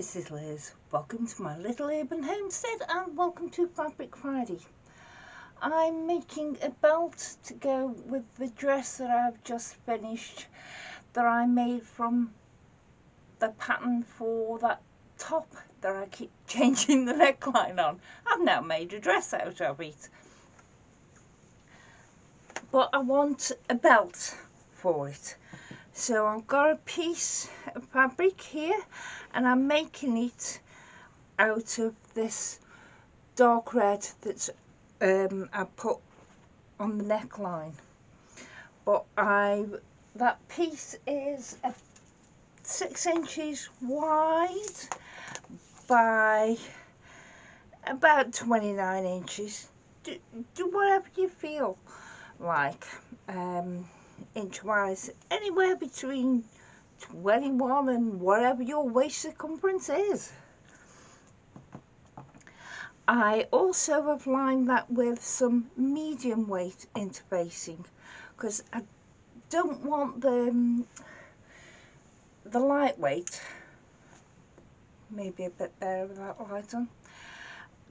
Mrs. Liz. Welcome to my little urban homestead and welcome to Fabric Friday. I'm making a belt to go with the dress that I've just finished, that I made from the pattern for that top that I keep changing the neckline on. I've now made a dress out of it. But I want a belt for it. So I've got a piece of fabric here and I'm making it out of this dark red that's I put on the neckline. But that piece is 6 inches wide by about 29 inches. Do whatever you feel like. Inch-wise, anywhere between 21 and whatever your waist circumference is. I also have lined that with some medium weight interfacing because I don't want the lightweight, maybe a bit better with that light on,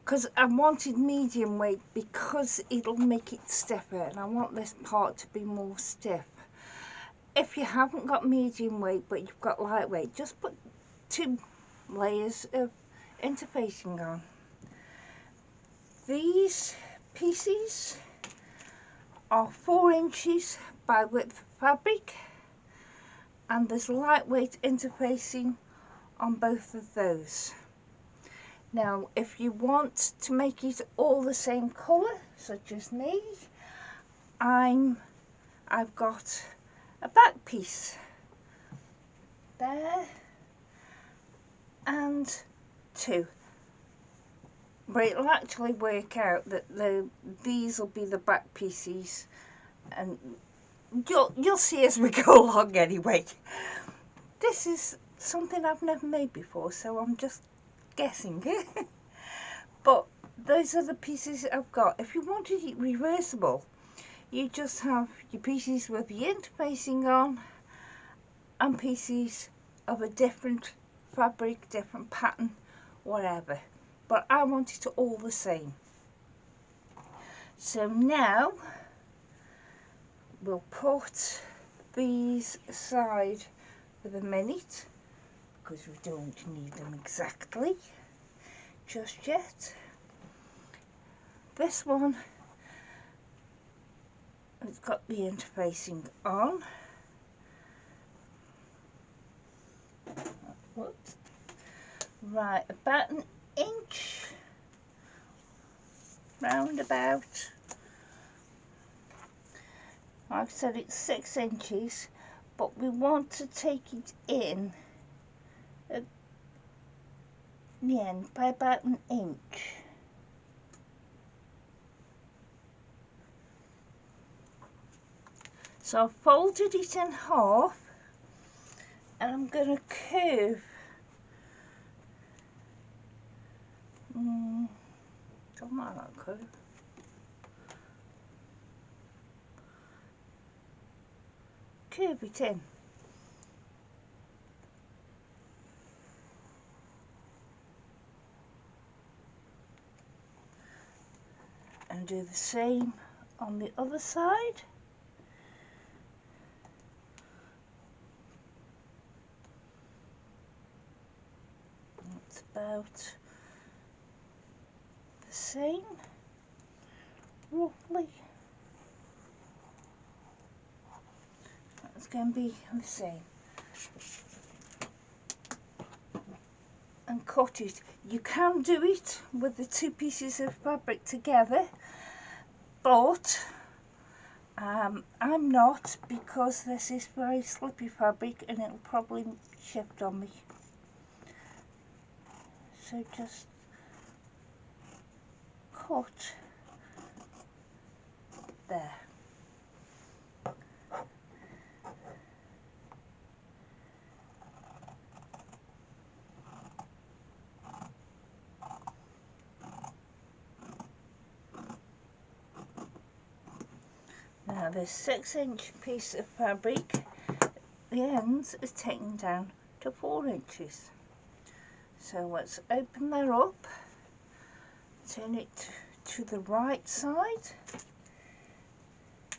because I wanted medium weight because it'll make it stiffer and I want this part to be more stiff. If you haven't got medium weight but you've got lightweight, just put 2 layers of interfacing on. These pieces are 4 inches by width fabric and there's lightweight interfacing on both of those. Now if you want to make it all the same colour, such as me, I've got a back piece there and 2. But it'll actually work out that these will be the back pieces and you'll see as we go along anyway. This is something I've never made before, so I'm just guessing. But those are the pieces I've got. If you wanted it reversible, you just have your pieces with the interfacing on and pieces of a different fabric, different pattern, whatever. But I want it all the same. So now we'll put these aside for the minute because we don't need them exactly just yet. This one has got the interfacing on. Whoops. Right, about an inch round about. I've said it's 6 inches, but we want to take it in at the end by about an inch. So I've folded it in half and I'm going to curve. Don't like that curve. Curve it in. And do the same on the other side. It's about the same, roughly. That's going to be the same. And cut it. You can do it with the 2 pieces of fabric together, but I'm not, because this is very slippy fabric and it'll probably shift on me. So just cut there. Now this 6 inch piece of fabric, the ends is taken down to 4 inches. So let's open that up, turn it to the right side,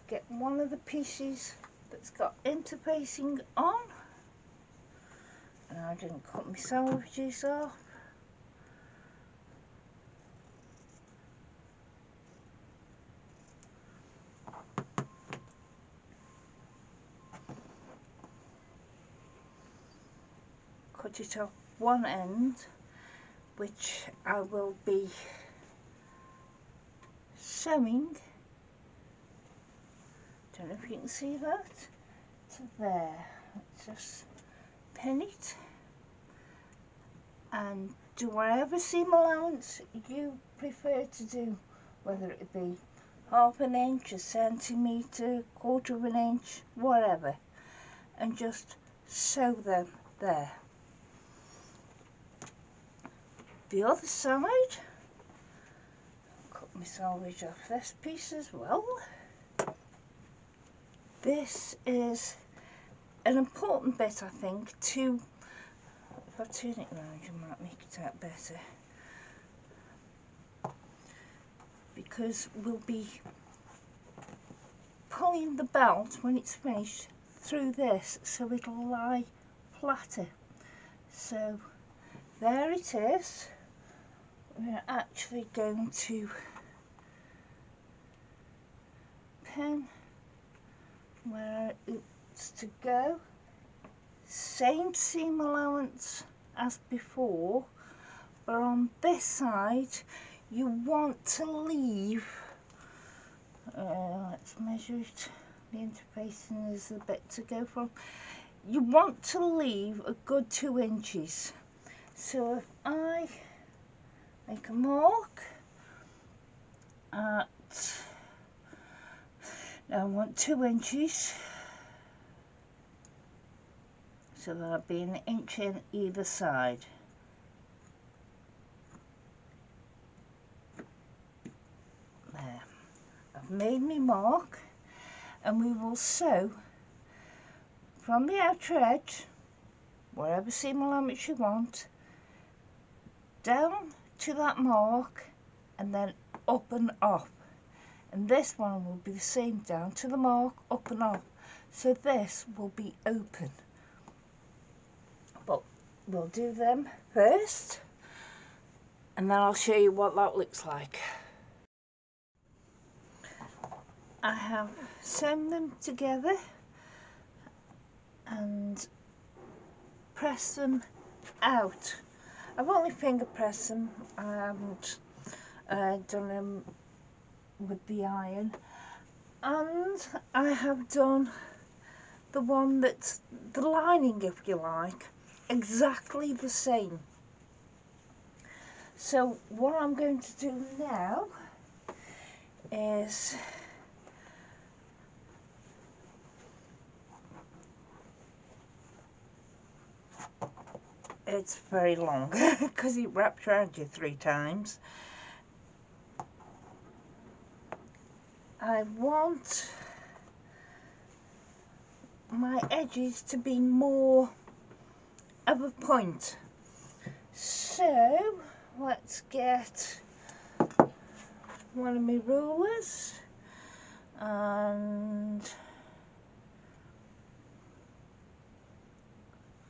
get one of the pieces that's got interfacing on, and I didn't cut my salvages off. Cut it off one end, which I will be sewing, don't know if you can see that, to there. Let's just pin it and do whatever seam allowance you prefer to do, whether it be half an inch, a centimetre, quarter of an inch, whatever, and just sew them there. The other side, cut my selvage off this piece as well. This is an important bit, I think, to, if I turn it round you might make it out better, because we'll be pulling the belt when it's finished through this so it'll lie flatter. So there it is. We're actually going to pin where it's to go. Same seam allowance as before, but on this side you want to leave, let's measure it, the interfacing is the bit to go from. You want to leave a good 2 inches. So if I make a mark at, now I want 2 inches, so that'll be an inch in either side. There, I've made my mark, and we will sew from the outer edge, whatever seam allowance you want, down to that mark and then up and off. And this one will be the same, down to the mark, up and off. So this will be open. But we'll do them first, and then I'll show you what that looks like. I have sewn them together and pressed them out. I've only finger pressed them, I haven't done them with the iron. And I have done the one that's the lining, if you like, exactly the same. So what I'm going to do now is it's very long because it wraps around you 3 times. I want my edges to be more of a point. So let's get one of my rulers and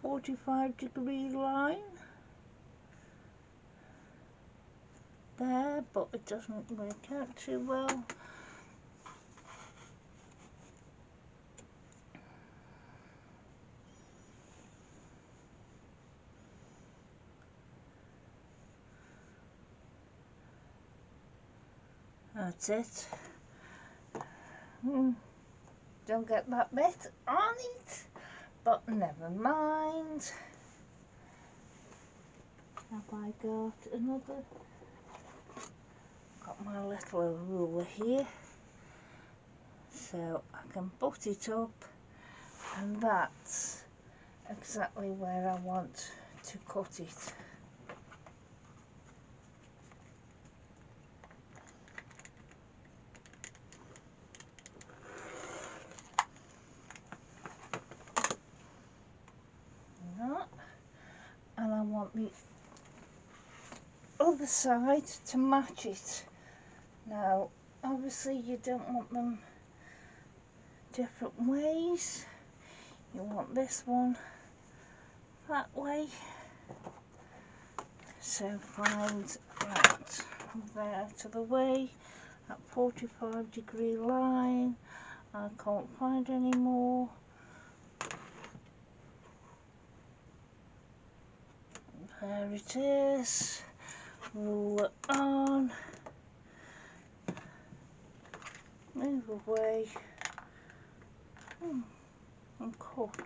45-degree line there, but it doesn't work out too well. That's it. Don't get that bit on it, but never mind. Have I got another? Got my little ruler here, so I can butt it up, and that's exactly where I want to cut it. And I want the other side to match it. Now obviously you don't want them different ways. You want this one that way. So find that there out of the way, that 45-degree line. I can't find any more. There it is. Roll it on. Move away. I'm caught.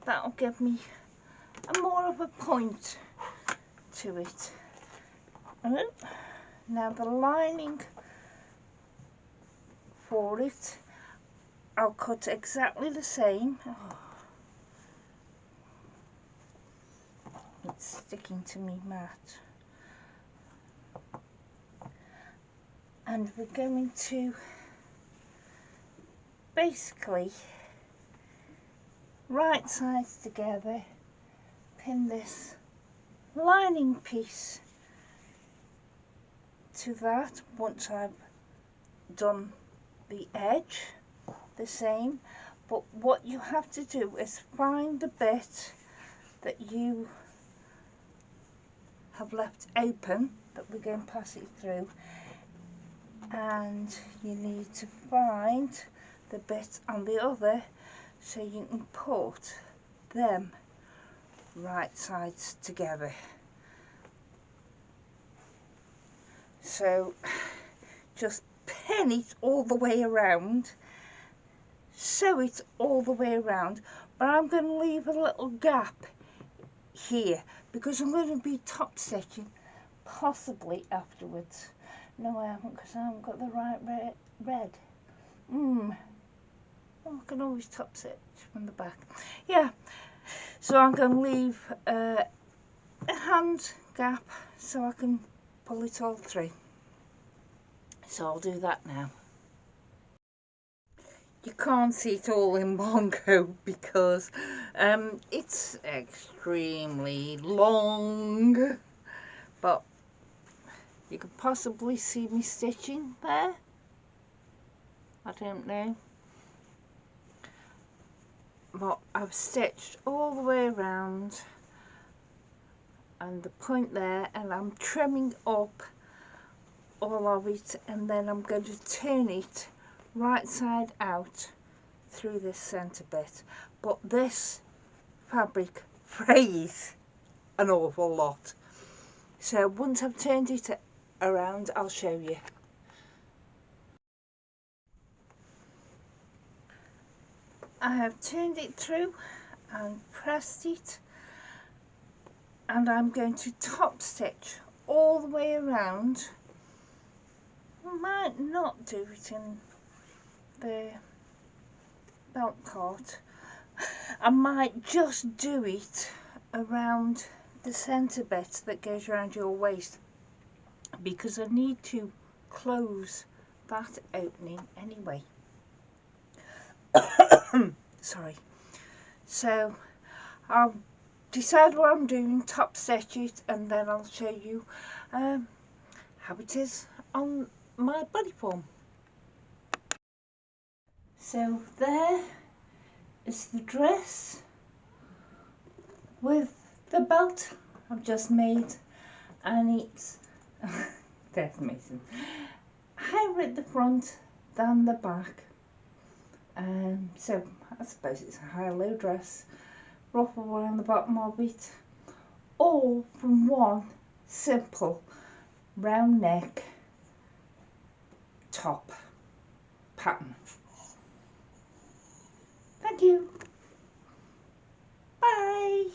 That'll give me more of a point to it. Now the lining for it, I'll cut exactly the same. Oh, it's sticking to me mat. And we're going to basically right sides together, pin this lining piece to that once I've done the edge the same. But what you have to do is find the bit that you have left open that we're going to pass it through, and you need to find the bit on the other so you can put them right sides together. So just pin it all the way around, sew it all the way around, but I'm going to leave a little gap here because I'm going to be top stitching possibly afterwards. No, I haven't, because I haven't got the right red. Well, I can always top stitch from the back. Yeah, so I'm going to leave a hand gap so I can pull it all through. So I'll do that now. You can't see it all in one go because it's extremely long, but you could possibly see me stitching there. I don't know. But I've stitched all the way around and the point there, and I'm trimming up all of it, and then I'm going to turn it right side out through this centre bit. But this fabric frays an awful lot, so once I've turned it around I'll show you. I have turned it through and pressed it, and I'm going to top stitch all the way around. I might not do it in the belt cart. I might just do it around the centre bit that goes around your waist, because I need to close that opening anyway. Sorry. So I'll decide what I'm doing, top stitch it, and then I'll show you how it is on my body form. So there is the dress with the belt I've just made, and it's that's amazing. Higher at the front than the back. So I suppose it's a high-low dress, ruffle around the bottom of it, all from one simple round neck top pattern. Thank you. Bye.